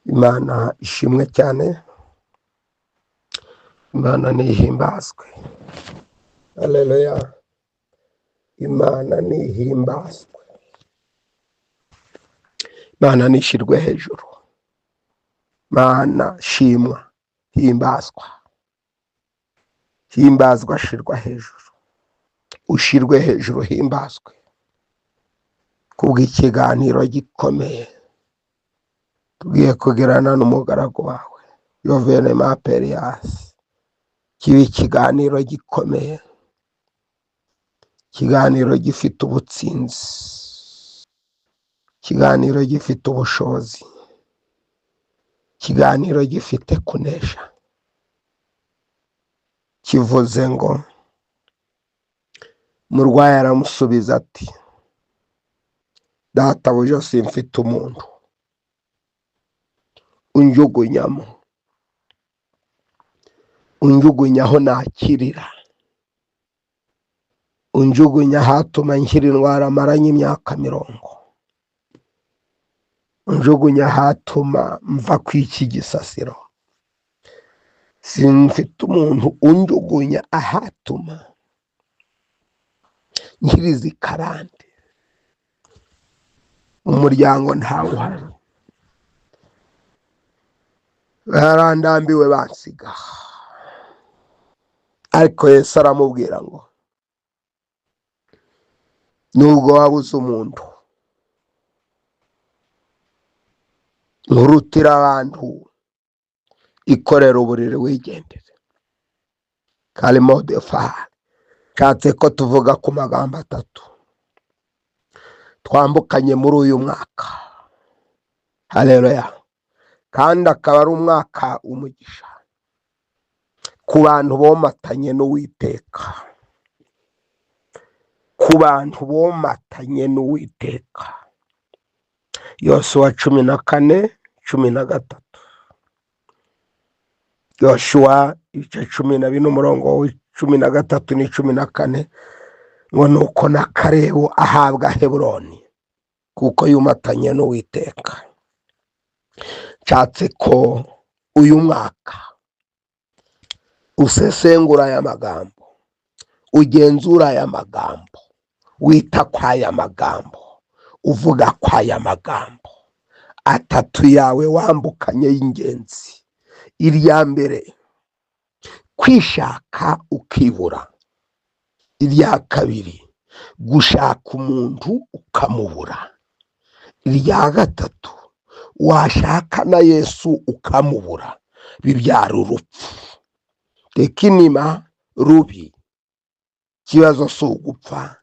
Imana ishimwe cyane, Imana nihimbazwe. Haleluya. Imana nihimbazwe, Imana nishirwe hejuru. Imana shimwa, himbazwa, himbazwa, shirwa hejuru, ushirwe hejuru, himbazwe kubw'ikiganiro gikomeye tugiye kugirana n'umugaragu wawe Yovenema Perias. Kiba ikiganiro gikomeye, ikiganiro gifite ubutsinzi, ikiganiro gifite ubushobozi, ikiganiro gifite kunesha. Kivuze ngo murwayi aramusubiza ati, databuja simfite umuntu unjugunyamo, unjugunyaho nakirira, unjugunya hatuma nkira indwara maranye imyaka 40, unjugunya hatuma mva kw'iki gisasiro. Simfite umuntu unjugunya ahatuma nkiriza ikarande, umuryango ntawe uhari, barandambiwe bansiga. Ariko Yesu aramubwira ngo nubwo wabuze umuntu nturutira abantu, ikorera uburiri wigendere. Kalimo de fa. Katse ko tuvuga ku magambo 3 twambukanye muri uyu mwaka. Haleluya. Kandi akaba ari umwaka umugisha ku bantu bomatanye n'Uwiteka, ku bantu bomatanye n'Uwiteka. Yosuwa 14:13. Yosuwa 12:13-14 ngo nuko na Kalebu ahabwa Heburoni kuko yumatanye n'Uwiteka. Nshatse ko uyu mwaka usesengura aya magambo, ugenzura aya magambo, wita kwa aya magambo, uvuga kwa aya magambo 3 yawe wambukanye y'ingenzi. Irya mbere, kwishaka ukibura. Irya kabiri, gushaka umuntu ukamubura. Irya gatatu, washaka na Yesu ukamubura, bibyara urupfu. Tekinima rubi. Kibazo si ugupfa,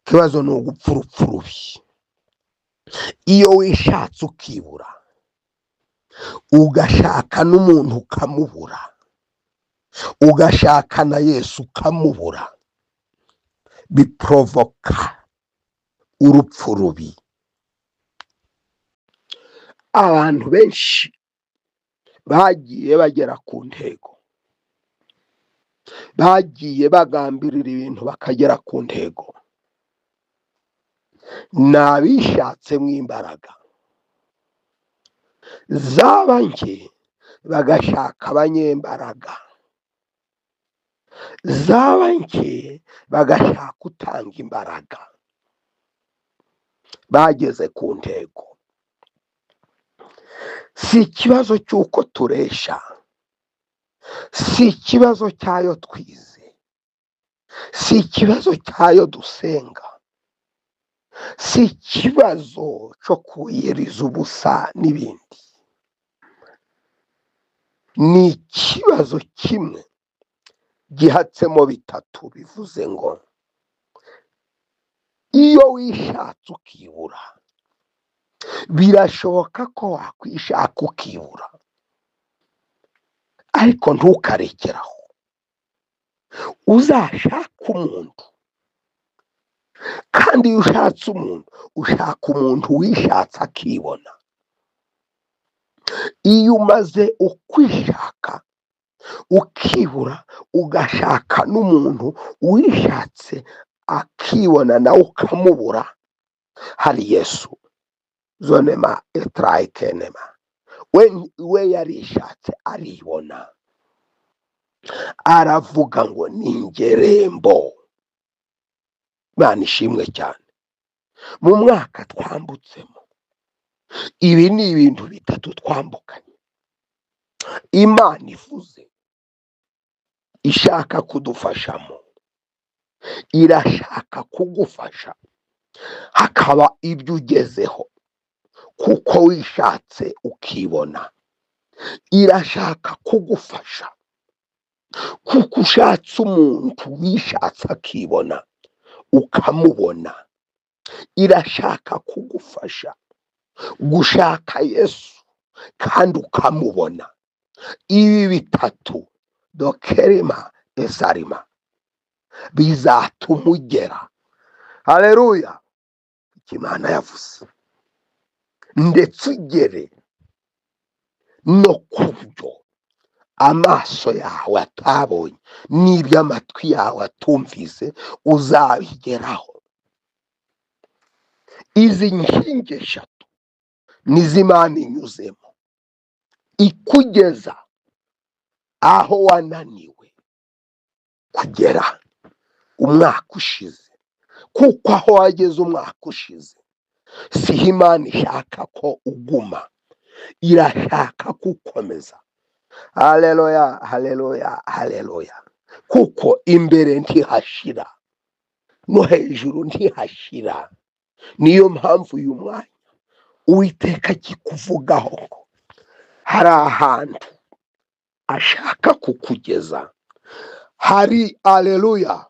kibazo ni ugupfa urupfu rubi. Iyo wishatse ukibura, ugashaka n'umuntu ukamubura, ugashaka na Yesu ukamubura, biprovoka urupfu rubi. Abantu benshi bagiye bagera ku ntego, bagiye bagambirira ibintu bakagera ku ntego, nabishatsemo imbaraga. Zaba nke bagashaka abanyembaraga, zaba nke bagashaka utanga imbaraga. Bageze ku ntego. Si ikibazo cy'uko turesha, si ikibazo cyayo twize, si ikibazo cyayo dusenga, si ikibazo cyo kuyiriza ubusa n'ibindi. Ni ikibazo kimwe gihatsemo 3. Bivuze ngo iyo wishatse ukibura, birashoboka ko wakwishaka ukibura, ariko ntukarekeraho. Uzashaka umuntu, kandi iyo ushatse umuntu, ushaka umuntu wishatse akibona. Iyo umaze ukwishaka ukibura, ugashaka n'umuntu wishatse akibona nawe ukamubura, hari Yesu zonema etrayikenema, we yarishatse aribona, aravuga ngo ni ingerembo. Imana ishimwe cyane. Mu mwaka twambutsemo, ibi ni ibintu bitatu twambukanye. Imana ivuze ishaka kudufashamo, irashaka kugufasha, hakaba ibyo ugezeho kuko wishatse ukibona. Irashaka kugufasha kuko ushatse umuntu wishatse akibona ukamubona. Irashaka kugufasha gushaka Yesu kandi ukamubona. Ibi bitatu dokerima esarima bizatuma ugera, haleluya, Imana yavuze, ndetse ugere no kubyo amaso yawe atabonye n'ibyo amatwi yawe atumvise uzabigeraho. Izi nkingi eshatu nizo Imana inyuzemo ikugeza aho wananiwe kugera umwaka ushize, kuko aho wageze umwaka ushize siho Imana ishaka ko uguma, irashaka gukomeza. Haleluya, haleluya, haleluya. Kuko imbere ntihashira no hejuru ntihashira. Niyo mpamvu uyu mwanya Uwiteka kikuvugaho ko hari ahantu ashaka kukugeza. Hari, haleluya,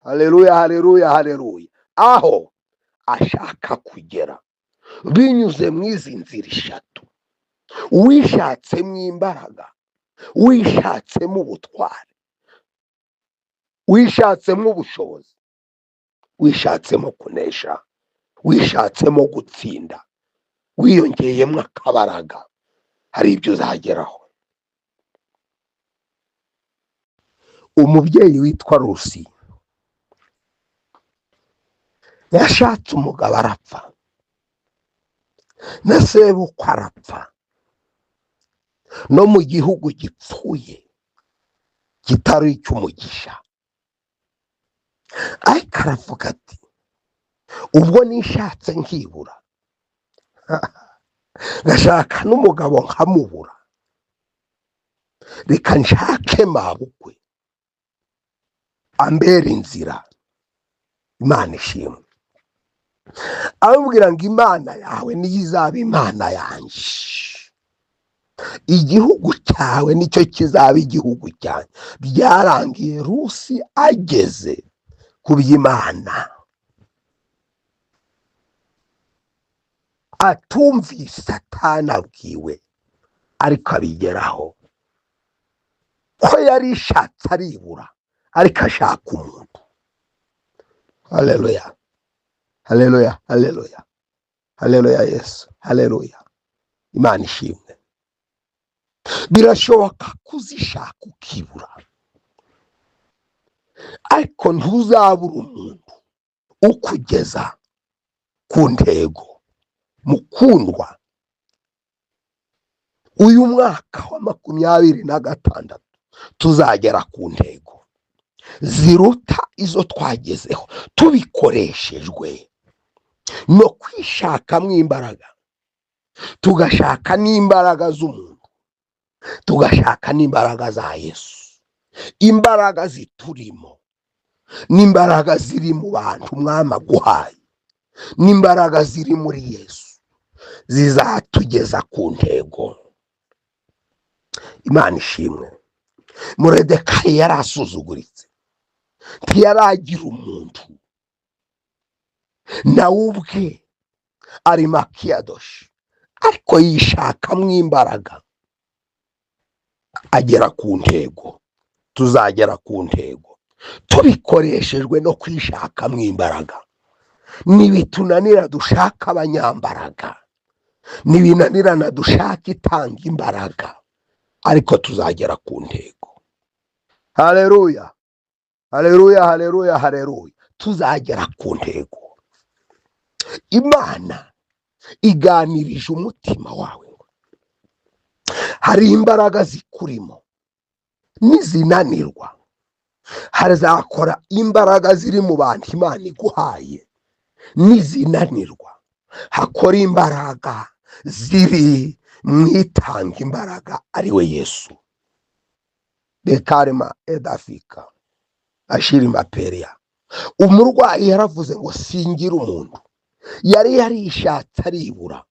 haleluya, haleluya, haleluya, aho ashaka kugera binyuze mu izi nzira eshatu. Wishatsemo imbaraga, wishatsemo ubutware, wishatsemo ubushobozi, wishatsemo kunesha, wishatsemo gutsinda, wiyongeyemo akabaraga, hari ibyo uzageraho. Umubyeyi witwa Rusi yashatse umugabo arapfa, na sebukwe arapfa, no mu gihugu gipfuye kitari icy'umugisha. Ariko aravuga ati, ubwo nishatse nkibura, ngashaka n'umugabo nkamubura, reka nshake mabukwe ambera inzira. Imana ishimwe. Amubwira ngo Imana yawe niyo izaba Imana yanjye, igihugu cyawe nicyo kizaba igihugu cyanjye. Byarangiye Rusi ageze ku by'Imana, atumvise atanabwiwe, ariko abigeraho. Ko yari ishatse aribura, ariko ashaka umuntu. Haleluya, haleluya, haleluya, haleluya Yesu, haleluya. Imana ishimwe. Birashoboka kuzishaka ukibura, ariko ntuzabura umuntu ukugeza ku ntego. Mukundwa, uyu mwaka wa 2026 tuzagera ku ntego ziruta izo twagezeho, tubikoreshejwe no kwishakamo imbaraga, tugashaka n'imbaraga z'umuntu, tugashaka n'imbaraga za Yesu. Imbaraga ziturimo n'imbaraga ziri mu bantu Umwami aguhaye, n'imbaraga ziri muri Yesu zizatugeza ku ntego. Imana ishimwe. Moridekayi yari asuzuguritse, ntiyaragira umuntu, nawe ubwe ari makiyadoshi, ariko yishakamo imbaraga agera ku ntego. Tuzagera ku ntego tubikoreshejwe no kwishakamo imbaraga. Nibitunanira dushaka abanyambaraga, nibinanirana dushaka itanga imbaraga, ariko tuzagera ku ntego. Haleluya, haleluya, haleluya, haleluya. Tuzagera ku ntego. Imana iganirije umutima wawe, hari imbaraga zikurimo, nizinanirwa hazakora imbaraga ziri mu bantu Imana iguhaye, nizinanirwa hakora imbaraga ziri mwitanga imbaraga ari we Yesu. Bekarema edafika ashiri maperia. Umurwayi yaravuze ngo singira umuntu, yari yarishatse aribura,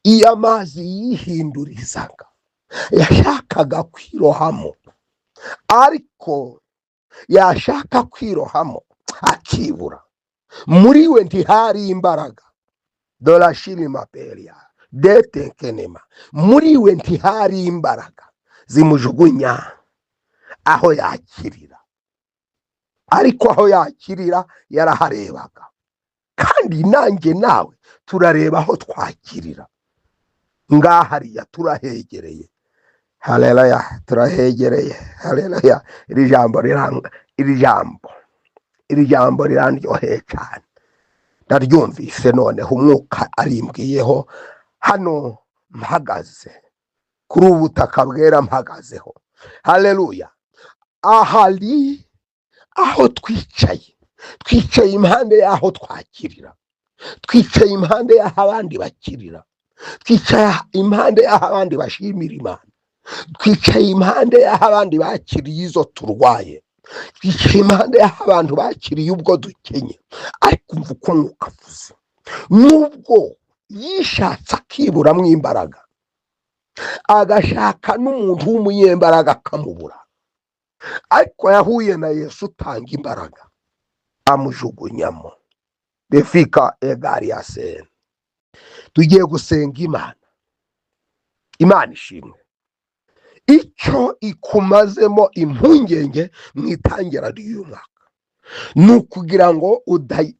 iyo amazi yihindurizaga yashakaga kwirohamo, ariko yashaka kwirohamo akibura, muri we ntihari imbaraga. Dorashiri maperia detekenema, muri we ntihari imbaraga zimujugunya aho yakirira, ariko aho yakirira yaraharebaga. Kandi nanjye nawe turareba aho twakirira, ngahariya turahegereye. Haleluya, turahegereye. Haleluya. Iri jambo rirandyoheye cyane, ndaryumvise noneho umwuka arimbwiyeho. Hano mpagaze kuri ubu butaka bwera mpagazeho. Haleluya. Ahari aho twicaye impande y'aho twakirira, twicaye impande y'aho abandi bakirira, twicaye impande y'aho abandi bashimira Imana, twicaye impande y'aho abandi bakiriye izo turwaye, twicaye impande y'aho abantu bakiriye ubwo dukenye. Ariko umva uko umwuka avuze, nubwo yishatse akiburamo imbaraga, agashaka n'umuntu w'umunyembaraga akamubura, ariko yahuye na Yesu utanga imbaraga amujugunyamo. Defika egari ya sene. Tugiye gusenga Imana ishimwe. Icyo ikumazemo impungenge mu itangira ry'uyu mwaka ni ukugira ngo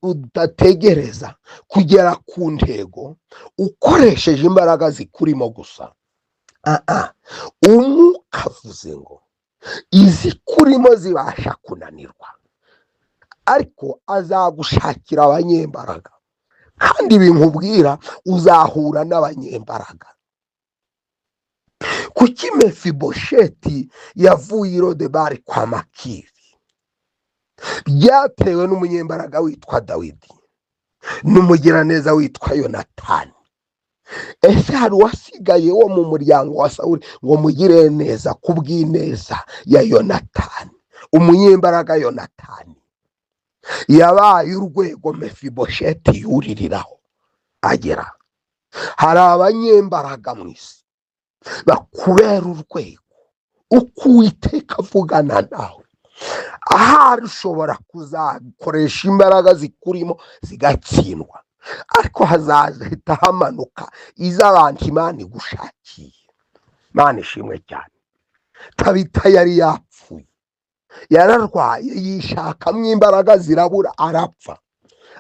udategereza kugera ku ntego ukoresheje imbaraga zikurimo gusa. Umwuka avuze ngo izikurimo zibasha kunanirwa, ariko azagushakira abanyembaraga, kandi binkubwira uzahura n'abanyembaraga. Kuki Mefibosheti yavuye i Lodebari kwa Makiri? Byatewe n'umunyembaraga witwa Dawidi n'umugiraneza witwa Yonatani. Ese hari uwasigaye wo mu muryango wa Sawuli ngo mugire neza kubw'ineza ya Yonatani? Umunyembaraga Yonatani yabaye urwego Mefibosheti yuririraho agera. Hari abanyembaraga mu isi bakubera urwego, uko Uwiteka avugana nawe ahari ushobora kuzakoresha imbaraga zikurimo zigatsindwa, ariko hazahita hamanuka iz'abantu Imana igushakiye. Imana ishimwe cyane. Tabita yari yapfuye, yararwaye, yishakamo imbaraga zirabura arapfa,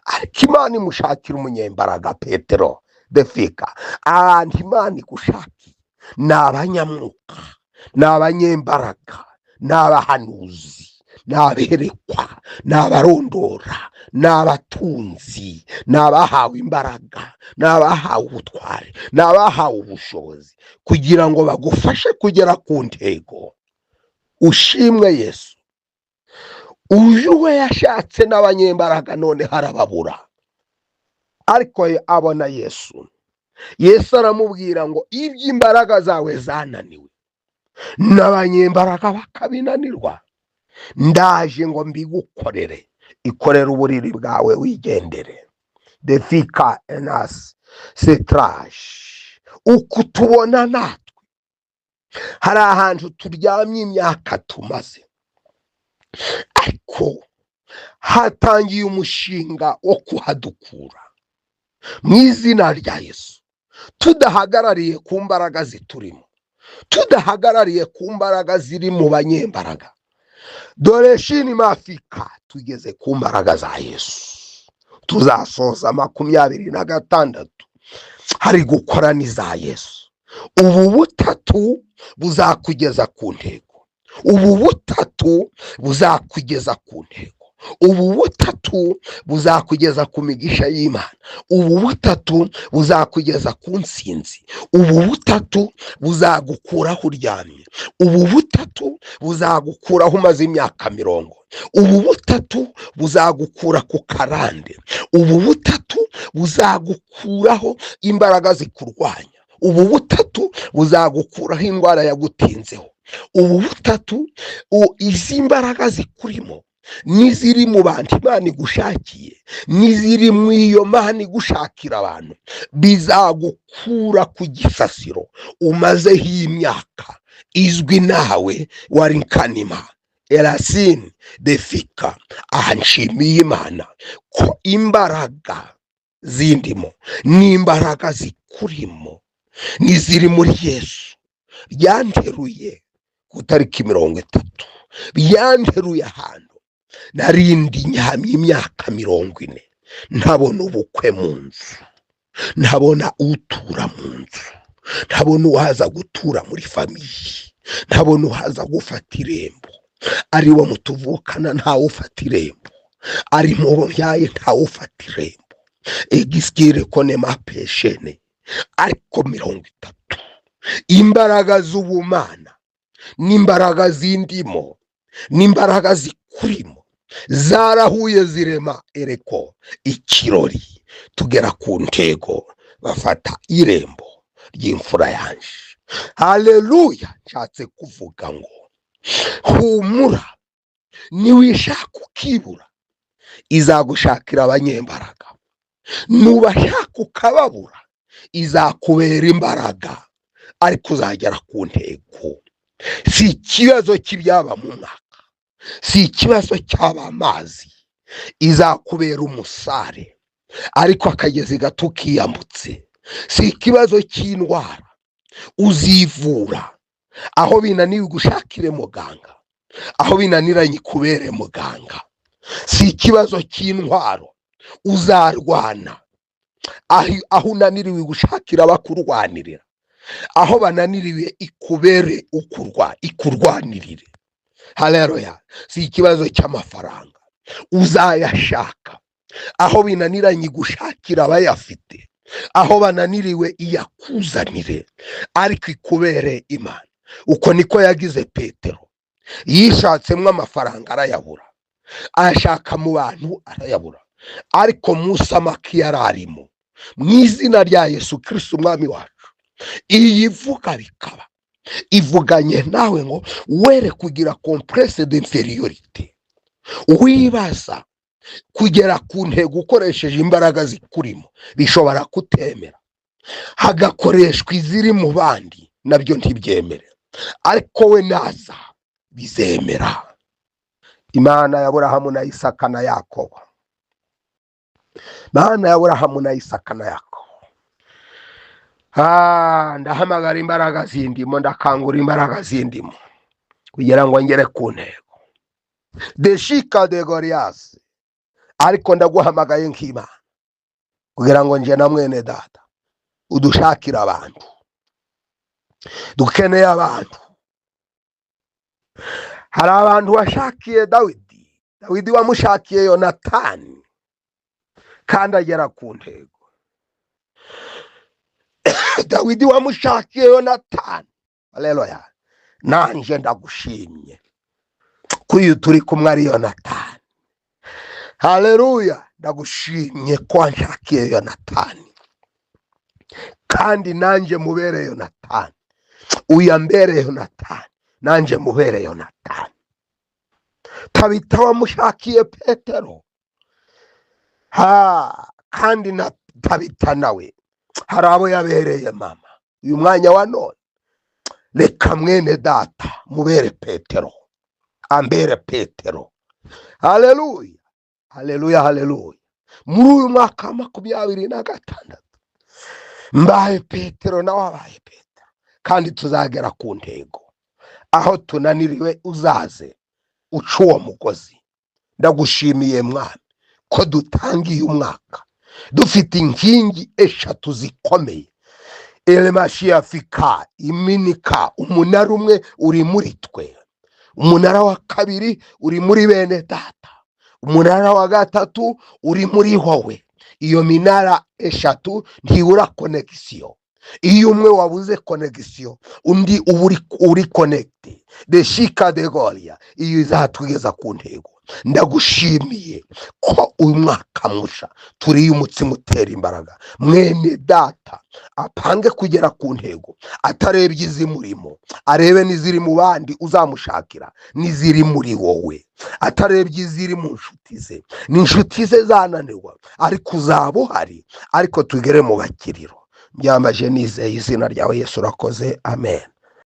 ariko Imana imushakira umunyembaraga Petero. Defika abantu Imana igushakiye ni abanyamwuka, ni abanyembaraga, ni abahanuzi, ni aberekwa, ni abarondora, ni abatunzi, ni abahawe imbaraga, ni abahawe ubutware, ni abahawe ubushobozi kugira ngo bagufashe kugera ku ntego. Ushimwe Yesu. Uyu we yashatse n'abanyembaraga none harababura, ariko abona Yesu. Yesu aramubwira ngo iby'imbaraga zawe zananiwe n'abanyembaraga bakabinanirwa, ndaje ngo mbigukorere. Ikorera uburiri bwawe wigendere. Defika enas setrash. Uko tubona natwe hari ahantu turyamye imyaka tumaze, ariko hatangiye umushinga wo kuhadukura mu izina rya Yesu, tudahagarariye ku mbaraga ziturimo, tudahagarariye ku mbaraga ziri mu banyembaraga. Dore shini mafika tugeze ku mbaraga za Yesu. Tuzasoza 26 hari gukora n'iza Yesu. Ubu butatu buzakugeza ku ntego, ubu butatu buzakugeza ku ntego, ubu butatu buzakugeza ku migisha y'Imana, ubu butatu buzakugeza ku ntsinzi, ubu butatu buzagukuraho uryamye, ubu butatu buzagukuraho umaze imyaka 40, ubu butatu buzagukura ku karande, ubu butatu buzagukuraho imbaraga zikurwanya, ubu butatu buzagukuraho indwara yagutinzeho, ubu butatu izi mbaraga zikurimo n'iziri mu bantu Imana igushakiye, n'iziri mu iyo Mana igushakira abantu, bizagukura ku gisasiro umazeho imyaka izwi nawe wari nkanima Erasine Defika. Aha nshimiye Imana ko imbaraga zindimo n'imbaraga zikurimo n'iziri muri Yesu byanteruye ku tariki 30, byanteruye ahantu narindi nyahamye imyaka 40, ntabona ubukwe mu nzu, ntabona utura mu nzu, ntabona uhaza gutura muri famiye, ntabona uhaza gufata irembo, ari wo mutuvukana ntawe ufata irembo, ari mu byaye ntawe ufata irembo, egiskire kone mapeshene. Ariko 30 imbaraga z'ubumana n'imbaraga zindimo n'imbaraga zikurimo zarahuye zirema ereko ikirori, tugera ku ntego bafata irembo ry'imfura yanje. Haleluya. Nshatse kuvuga ngo humura, niwishaka ukibura izagushakira abanyembaraga, nubashaka ukababura izakubera imbaraga, ariko uzagera ku ntego. Si ikibazo cy'ibyaba mu mwaka, si ikibazo cy'aba amazi, izakubera umusare ariko akagezi gato kiyambutse. Si ikibazo cy'indwara, uzivura aho binaniwe gushakire muganga, aho binaniranye kubere muganga. Si ikibazo cy'intwaro, uzarwana aho unaniriwe gushakira abakurwanirira, aho bananiriwe ikubere ikurwanirire. Haleluya. Si ikibazo cy'amafaranga, uzayashaka aho binaniranye gushakira abayafite, aho bananiriwe iyakuzanire, ariko ikubere Imana. Uko niko yagize Petero, yishatsemo amafaranga arayabura, ashaka mu bantu arayabura, ariko Musa maki yararimo. Mu izina rya Yesu Kristo umwami wacu, iyi vuga bikaba ivuganye nawe ngo were kugira complexe d'inferiorité, wibaza kugera ku ntego ukoresheje imbaraga zikurimo bishobora kutemera, hagakoreshwa iziri mu bandi nabyo ntibyemere, ariko we naza bizemera. Imana ya Aburahamu na Isaka na Yakobo, Imana ya Aburahamu na Isaka na Yakobo. Ndahamagara imbaraga zindimo, ndakangura imbaraga zindimo kugira ngo ngere ku ntego. Deshika de Goliath, ariko ndaguhamagaye nk'Imana kugira ngo nje na mwene data udushakira abantu, dukeneye abantu. Hari abantu washakiye Dawidi wamushakiye Yonatani kandi agera ku ntego. Dawidi wamushakiye Yonatani. Haleluya. Nanje ndagushimye kuyu turi kumwe ari Yonatani. Haleluya. Ndagushimye ko wanshakiye Yonatani, kandi nanje mubere Yonatani, uyambere Yonatani, nanje mubere Yonatani. Tabita wamushakiye Petero, kandi na Tabita nawe hari abo yabereye mama. Uyu mwanya wa none reka mwene data mubere Petero, ambere Petero. Haleluya. Haleluya. Haleluya. Muri uyu mwaka 2026 mbaye Petero na wabaye Petero, kandi tuzagera ku ntego. Aho tunaniriwe uzaze uca uwo mugozi. Ndagushimiye mwami ko dutangiye umwaka dufite inkingi 3 zikomeye. Elemashia fika iminika, umunara umwe uri muri twe, umunara wa kabiri uri muri bene data, umunara wa gatatu uri muri wowe. Iyo minara eshatu ntibura konegisiyo. Iyo umwe wabuze konegisiyo, undi uba uri konegite. Deshika de Goria, iyo izatugeza ku ntego. Ndagushimiye ko uyu mwaka musha turiye umutsima utera imbaraga. Mwene data apange kugera ku ntego, atarebye izimurimo, arebe n'iziri mu bandi uzamushakira, n'iziri muri wowe. Atarebye iziri mu nshuti ze, n'inshuti ze zananirwa, ariko uzaba uhari, ariko tugere mu bakiriro. Byambaje nizeye izina ryawe Yesu, urakoze, amen.